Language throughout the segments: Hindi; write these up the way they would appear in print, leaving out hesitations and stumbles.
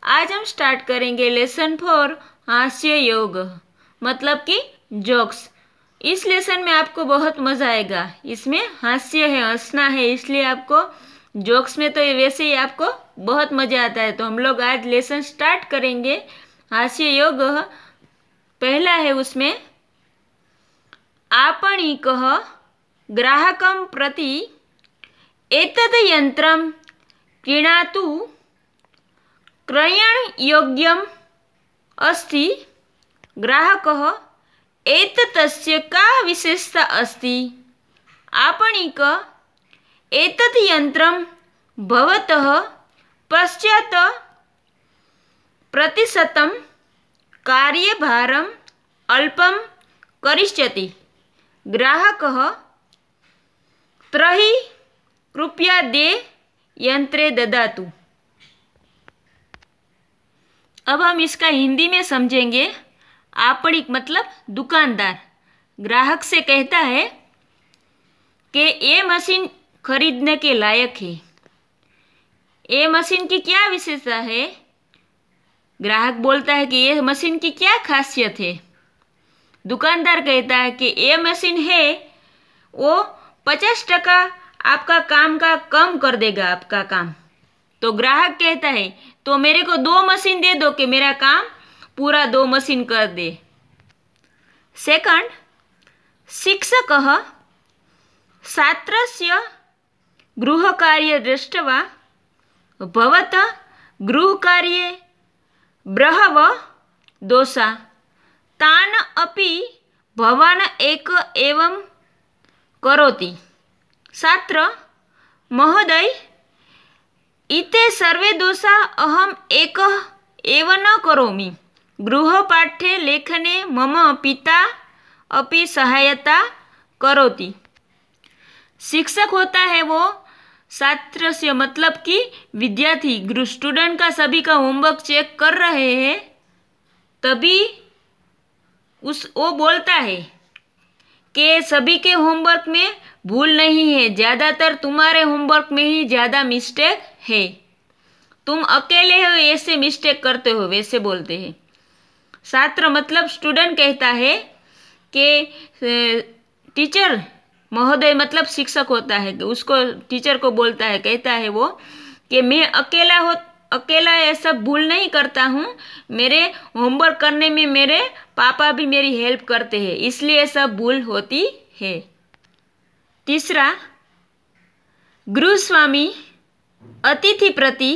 आज हम स्टार्ट करेंगे लेसन 4 हास्य योग, मतलब कि जोक्स। इस लेसन में आपको बहुत मज़ा आएगा। इसमें हास्य है, हंसना है, इसलिए आपको जोक्स में तो वैसे ही आपको बहुत मज़ा आता है। तो हम लोग आज लेसन स्टार्ट करेंगे। हास्य योग पहला है, उसमें आपणिकः ग्राहकं प्रति एतद् यन्त्रं क्रीणातु क्रयणयोग्यम् अस्ति। ग्राहकः एतस्य का विशेषता अस्ति? आपणिक एतद् यन्त्रं भवतः पश्चात् प्रतिशतं कार्यभारम् अल्पं करिष्यति। ग्राहकः त्रयी कृपया दे यंत्रे ददातु। अब हम इसका हिंदी में समझेंगे। आपणिक मतलब दुकानदार ग्राहक से कहता है कि ये मशीन खरीदने के लायक है। ये मशीन की क्या विशेषता है? ग्राहक बोलता है कि ये मशीन की क्या खासियत है? दुकानदार कहता है कि ये मशीन है, वो 50% आपका काम का कम कर देगा, आपका काम। तो ग्राहक कहता है तो मेरे को 2 मशीन दे दो कि मेरा काम पूरा 2 मशीन कर दे। सेकंड, शिक्षकः छात्रस्य गृहकार्य दृष्ट्वा भवतः गृहकार्ये बहवः दोषा तान् अपि भवान् एक एवं करोति। छात्र महोदय, इते सर्वे दोषा अहम् एकः एव न करोमि। गृहपाठे लेखने मम पिता अपि सहायता करोति। शिक्षक होता है वो छात्र से मतलब कि विद्यार्थी स्टूडेंट का सभी का होमवर्क चेक कर रहे हैं, तभी वो बोलता है कि सभी के होमवर्क में भूल नहीं है, ज़्यादातर तुम्हारे होमवर्क में ही ज़्यादा मिस्टेक है, तुम अकेले हो ऐसे मिस्टेक करते हो, वैसे बोलते हैं। छात्र मतलब स्टूडेंट कहता है कि टीचर महोदय मतलब शिक्षक होता है, उसको टीचर को बोलता है, कहता है वो कि मैं अकेला ये सब भूल नहीं करता हूँ, मेरे होमवर्क करने में मेरे पापा भी मेरी हेल्प करते हैं, इसलिए सब भूल होती है। तीसरा, गृहस्वामी अतिथि प्रति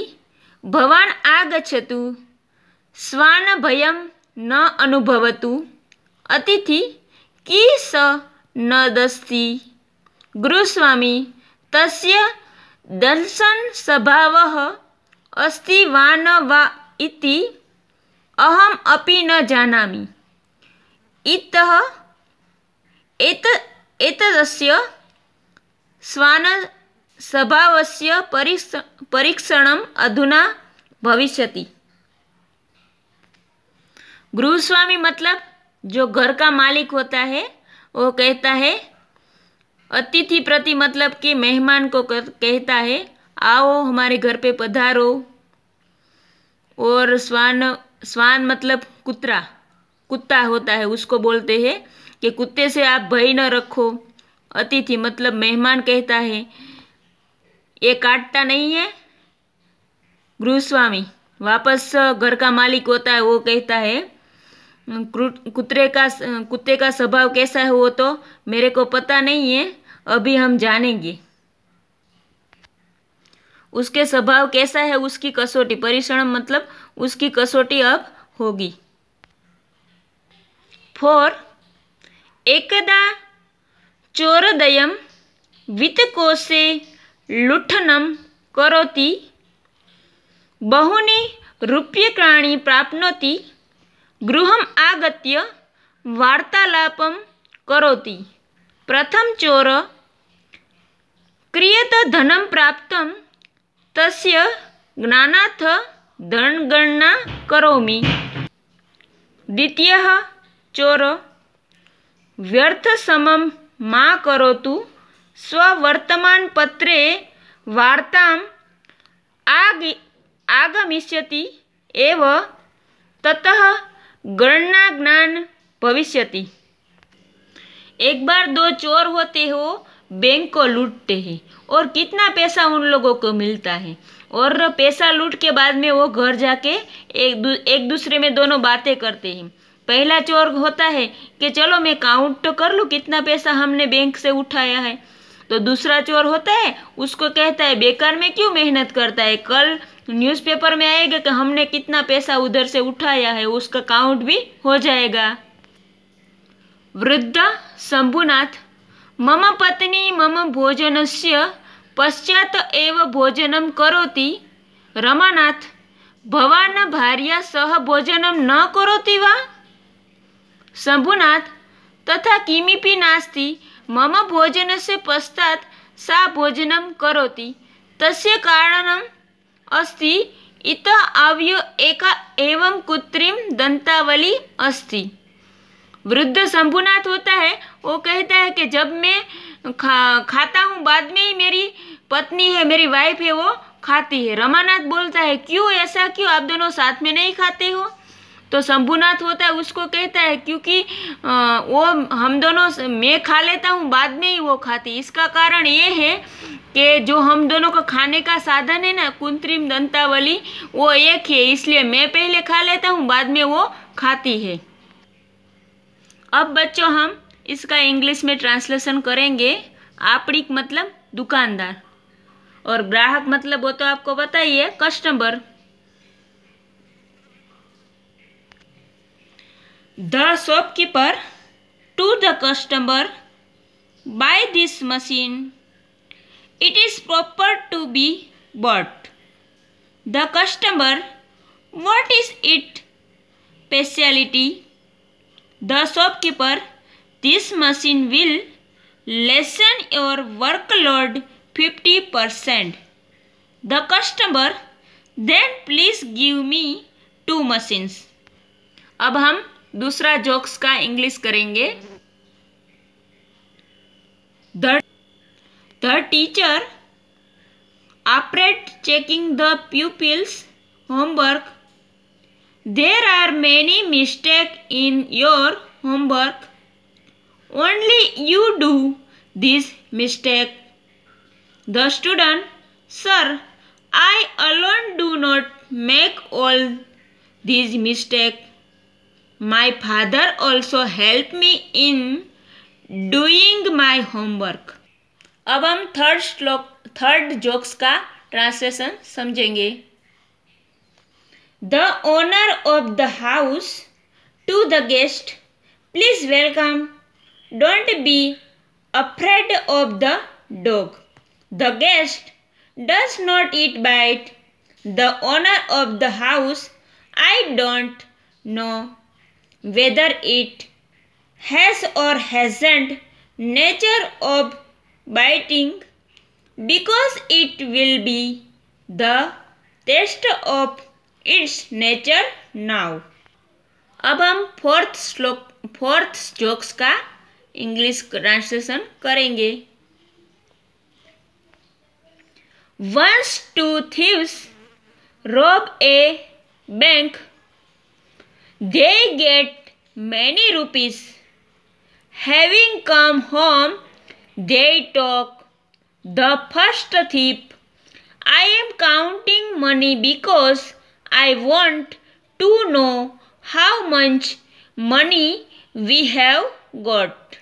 भवान् आगच्छतु स्वान् भयं न अनुभवतु अतिथि की स न दस्ति। गृहस्वामी तस्य दर्शन स्वभावः अस्ति वा न वा इति अहम् अपि न जानामि। इतः एतदस्य स्वान् स्वभावस्य परीक्षणम् अधुना भविष्यति। गृहस्वामी मतलब जो घर का मालिक होता है, वो कहता है, अतिथि प्रति मतलब कि मेहमान को कहता है आओ हमारे घर पे पधारो। और स्वान मतलब कुत्ता होता है, उसको बोलते हैं कि कुत्ते से आप भय न रखो। अतिथि मतलब मेहमान कहता है ये काटता नहीं है। गृहस्वामी वापस घर का मालिक होता है, वो कहता है कुत्ते का स्वभाव कैसा है वो तो मेरे को पता नहीं है, अभी हम जानेंगे उसके स्वभाव कैसा है, उसकी कसौटी, परीक्षण मतलब उसकी कसौटी अब होगी। 4, एकदा चोरदयं वित्तकोशे लुण्ठनं करोति बहूनि रूप्यकाणि प्राप्नोति। गृहम् आगत्य वार्तालापं करोति। प्रथम चोर कियत् धनं प्राप्तं तस्य ज्ञानार्थ धनगणना करोमि। द्वितीयः चोर व्यर्थश्रमं मा करोतु स्ववर्तमानपत्रे वार्ताम् आगमिष्यति एव ततः गणना ज्ञान भविष्यति। एक बार दो चोर होते हो बैंक को लूटते हैं और कितना पैसा उन लोगों को मिलता है, और पैसा लूट के बाद में वो घर जाके एक दूसरे में दोनों बातें करते हैं। पहला चोर होता है कि चलो मैं काउंट तो कर लूँ कितना पैसा हमने बैंक से उठाया है। तो दूसरा चोर होता है, उसको कहता है बेकार में क्यों मेहनत करता है, कल न्यूज़पेपर में आएगा कि हमने कितना पैसा उधर से उठाया है, उसका काउंट भी हो जाएगा। वृद्ध शंभुनाथ मम पत्नी मम भोजनस्य पश्चात एव भोजनं करोति। रमानाथ भवान् भार्या सह भोजनं न करोति वा? शंभुनाथ तथा किमपि नास्ति, मम भोजनस्य पश्चात् सा भोजनं करोति, तस्य कारणम् अस्ति इतः अव्य एका एवं कृत्रिम दंतावली अस्ति। वृद्ध शंभुनाथ होता है, वो कहता है कि जब मैं खाता हूँ बाद में ही मेरी पत्नी है, मेरी वाइफ है, वो खाती है। रमानाथ बोलता है क्यों, ऐसा क्यों, आप दोनों साथ में नहीं खाते हो? तो शंभुनाथ होता है, उसको कहता है क्योंकि वो हम दोनों, मैं खा लेता हूँ बाद में ही वो खाती। इसका कारण ये है कि जो हम दोनों का खाने का साधन है ना, कृत्रिम दंतावली, वो एक है, इसलिए मैं पहले खा लेता हूँ बाद में वो खाती है। अब बच्चों हम इसका इंग्लिश में ट्रांसलेशन करेंगे। आपड़िक मतलब दुकानदार, और ग्राहक मतलब वो तो आपको पता ही है, customer. The shopkeeper to the customer, buy this machine. It is proper to be bought. The customer, what is its speciality? The shopkeeper, this machine will lessen your workload 50%. The customer, then please give me 2 machines. अब हम दूसरा जोक्स का इंग्लिश करेंगे। The teacher, after checking the pupils' homework, there are many mistakes in your homework. Only you do this mistake. The student, sir, I alone do not make all these mistakes. My father also helped me in doing my homework. अब हम थर्ड जोक्स का ट्रांसलेशन समझेंगे। The owner of the house to the guest, please welcome. Don't be afraid of the dog. The guest does not eat bite. The owner of the house, I don't know whether it has or hasn't nature of biting, because it will be the test of its nature now. अब हम फोर्थ जोक्स का इंग्लिश ट्रांसलेशन करेंगे। Once 2 thieves rob a bank. They get many rupees. Having come home, they talk. The first thief, I am counting money because I want to know how much money we have got.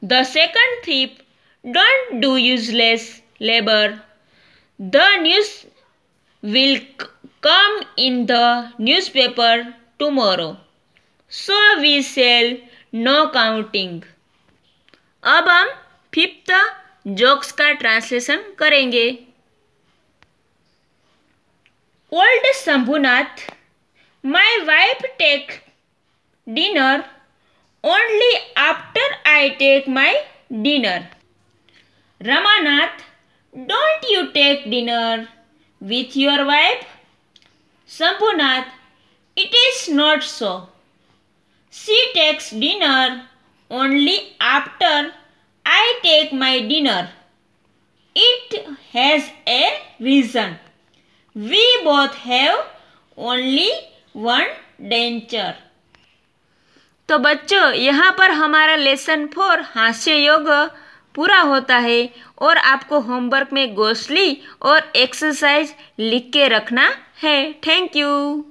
The second thief, don't do useless labor. The news will come in the newspaper tomorrow, so we shall no counting. अब हम फिफ्थ जोक्स का ट्रांसलेशन करेंगे। Old Shambhunath, my wife take dinner only after I take my dinner. Ramanath, don't you take dinner with your wife? Shambhunath, it is not so. She takes dinner only after I take my dinner. It has a reason. We both have only one danger. तो बच्चों, यहाँ पर हमारा लेसन 4 हास्य योग पूरा होता है और आपको होमवर्क में गोसली और एक्सरसाइज लिख के रखना है। Thank you.